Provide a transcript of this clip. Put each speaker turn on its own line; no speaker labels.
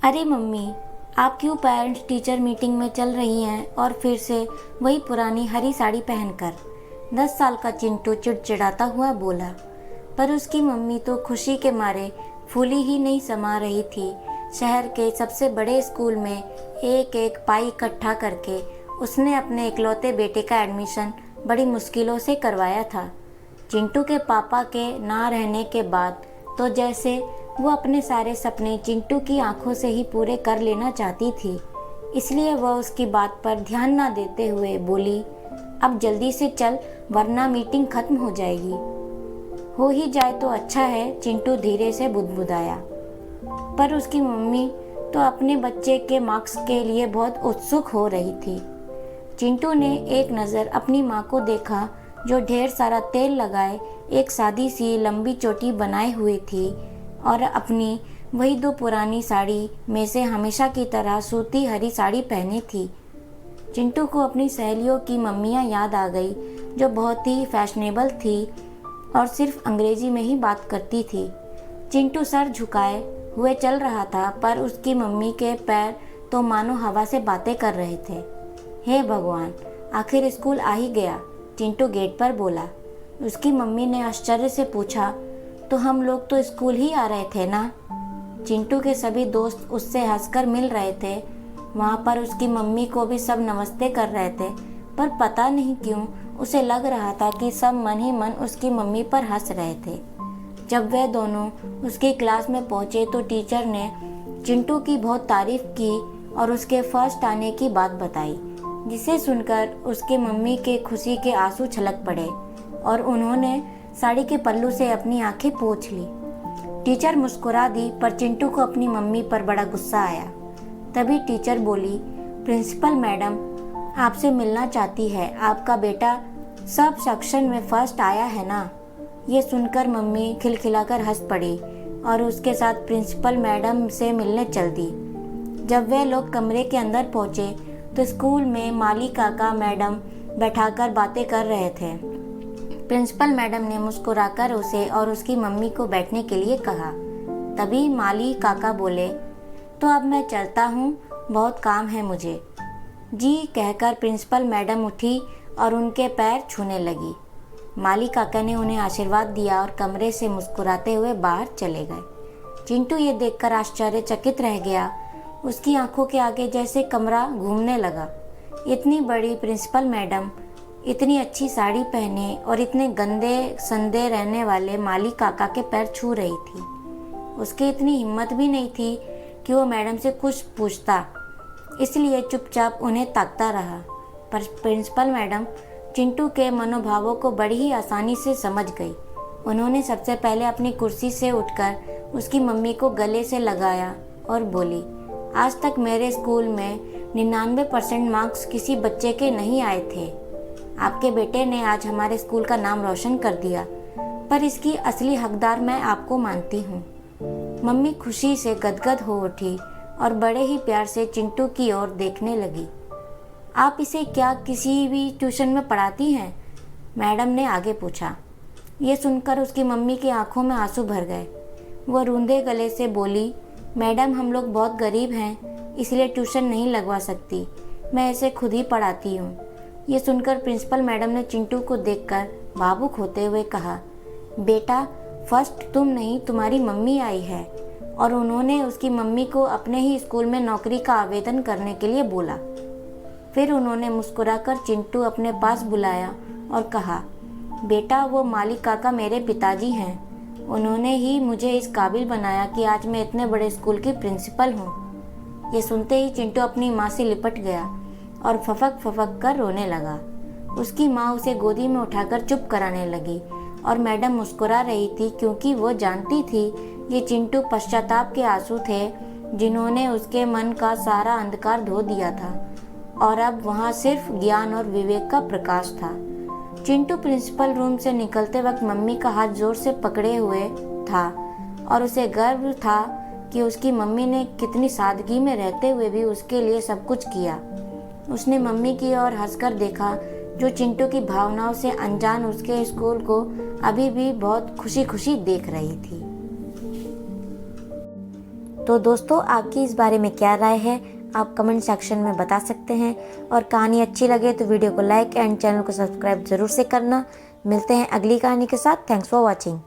अरे मम्मी, आप क्यों पेरेंट्स टीचर मीटिंग में चल रही हैं और फिर से वही पुरानी हरी साड़ी पहनकर? 10 साल का चिंटू चिड़चिड़ाता हुआ बोला। पर उसकी मम्मी तो खुशी के मारे फूली ही नहीं समा रही थी। शहर के सबसे बड़े स्कूल में एक एक पाई इकट्ठा करके उसने अपने इकलौते बेटे का एडमिशन बड़ी मुश्किलों से करवाया था। चिंटू के पापा के ना रहने के बाद तो जैसे वो अपने सारे सपने चिंटू की आंखों से ही पूरे कर लेना चाहती थी। इसलिए वह उसकी बात पर ध्यान ना देते हुए बोली, अब जल्दी से चल वरना मीटिंग खत्म हो जाएगी। हो ही जाए तो अच्छा है, चिंटू धीरे से बुदबुदाया। पर उसकी मम्मी तो अपने बच्चे के मार्क्स के लिए बहुत उत्सुक हो रही थी। चिंटू ने एक नज़र अपनी माँ को देखा जो ढेर सारा तेल लगाए एक सादी सी लंबी चोटी बनाए हुए थी और अपनी वही 2 पुरानी साड़ी में से हमेशा की तरह सूती हरी साड़ी पहनी थी। चिंटू को अपनी सहेलियों की मम्मियाँ याद आ गई जो बहुत ही फैशनेबल थी और सिर्फ अंग्रेजी में ही बात करती थी। चिंटू सर झुकाए हुए चल रहा था पर उसकी मम्मी के पैर तो मानो हवा से बातें कर रहे थे। हे भगवान, आखिर स्कूल आ ही गया, चिंटू गेट पर बोला। उसकी मम्मी ने आश्चर्य से पूछा, तो हम लोग तो स्कूल ही आ रहे थे ना? चिंटू के सभी दोस्त उससे हंसकर मिल रहे थे। वहाँ पर उसकी मम्मी को भी सब नमस्ते कर रहे थे, पर पता नहीं क्यों उसे लग रहा था कि सब मन ही मन उसकी मम्मी पर हंस रहे थे। जब वे दोनों उसकी क्लास में पहुँचे तो टीचर ने चिंटू की बहुत तारीफ की और उसके फर्स्ट आने की बात बताई, जिसे सुनकर उसके मम्मी के खुशी के आंसू छलक पड़े और उन्होंने साड़ी के पल्लू से अपनी आंखें पोंछ ली। टीचर मुस्कुरा दी पर चिंटू को अपनी मम्मी पर बड़ा गुस्सा आया। तभी टीचर बोली, प्रिंसिपल मैडम आपसे मिलना चाहती है, आपका बेटा सब सेक्शन में फर्स्ट आया है ना? ये सुनकर मम्मी खिलखिलाकर हंस पड़ी और उसके साथ प्रिंसिपल मैडम से मिलने चल दी। जब वे लोग कमरे के अंदर पहुंचे तो स्कूल में माली काका मैडम बैठाकर बातें कर रहे थे। प्रिंसिपल मैडम ने मुस्कुराकर उसे और उसकी मम्मी को बैठने के लिए कहा। तभी माली काका बोले, तो अब मैं चलता हूँ, बहुत काम है मुझे। जी कहकर प्रिंसिपल मैडम उठी और उनके पैर छूने लगी। माली काका ने उन्हें आशीर्वाद दिया और कमरे से मुस्कुराते हुए बाहर चले गए। चिंटू ये देखकर आश्चर्यचकित रह गया। उसकी आंखों के आगे जैसे कमरा घूमने लगा। इतनी बड़ी प्रिंसिपल मैडम इतनी अच्छी साड़ी पहने और इतने गंदे संदे रहने वाले माली काका के पैर छू रही थी। उसकी इतनी हिम्मत भी नहीं थी कि वो मैडम से कुछ पूछता, इसलिए चुपचाप उन्हें ताकता रहा। पर प्रिंसिपल मैडम चिंटू के मनोभावों को बड़ी ही आसानी से समझ गई। उन्होंने सबसे पहले अपनी कुर्सी से उठकर उसकी मम्मी को गले से लगाया और बोली, आज तक मेरे स्कूल में 99% मार्क्स किसी बच्चे के नहीं आए थे। आपके बेटे ने आज हमारे स्कूल का नाम रोशन कर दिया, पर इसकी असली हकदार मैं आपको मानती हूँ। मम्मी खुशी से गदगद हो उठी और बड़े ही प्यार से चिंटू की ओर देखने लगी। आप इसे क्या किसी भी ट्यूशन में पढ़ाती हैं? मैडम ने आगे पूछा। ये सुनकर उसकी मम्मी की आंखों में आंसू भर गए। वो रूंधे गले से बोली, मैडम हम लोग बहुत गरीब हैं, इसलिए ट्यूशन नहीं लगवा सकती, मैं इसे खुद ही पढ़ाती हूँ। ये सुनकर प्रिंसिपल मैडम ने चिंटू को देखकर भावुक होते हुए कहा, बेटा फर्स्ट तुम नहीं तुम्हारी मम्मी आई है। और उन्होंने उसकी मम्मी को अपने ही स्कूल में नौकरी का आवेदन करने के लिए बोला। फिर उन्होंने मुस्कुराकर चिंटू अपने पास बुलाया और कहा, बेटा वो माली काका मेरे पिताजी हैं, उन्होंने ही मुझे इस काबिल बनाया कि आज मैं इतने बड़े स्कूल की प्रिंसिपल हूँ। ये सुनते ही चिंटू अपनी माँ से लिपट गया और फफक फफक कर रोने लगा। उसकी माँ उसे गोदी में उठाकर चुप कराने लगी और मैडम मुस्कुरा रही थी क्योंकि वो जानती थी ये चिंटू पश्चाताप के आंसू थे जिन्होंने उसके मन का सारा अंधकार धो दिया था और अब वहाँ सिर्फ ज्ञान और विवेक का प्रकाश था। चिंटू प्रिंसिपल रूम से निकलते वक्त मम्मी का हाथ जोर से पकड़े हुए था और उसे गर्व था कि उसकी मम्मी ने कितनी सादगी में रहते हुए भी उसके लिए सब कुछ किया। उसने मम्मी की ओर हंसकर देखा जो चिंटू की भावनाओं से अनजान उसके स्कूल को अभी भी बहुत खुशी खुशी देख रही थी। तो दोस्तों, आपकी इस बारे में क्या राय है, आप कमेंट सेक्शन में बता सकते हैं। और कहानी अच्छी लगे तो वीडियो को लाइक एंड चैनल को सब्सक्राइब ज़रूर से करना। मिलते हैं अगली कहानी के साथ। Thanks for watching.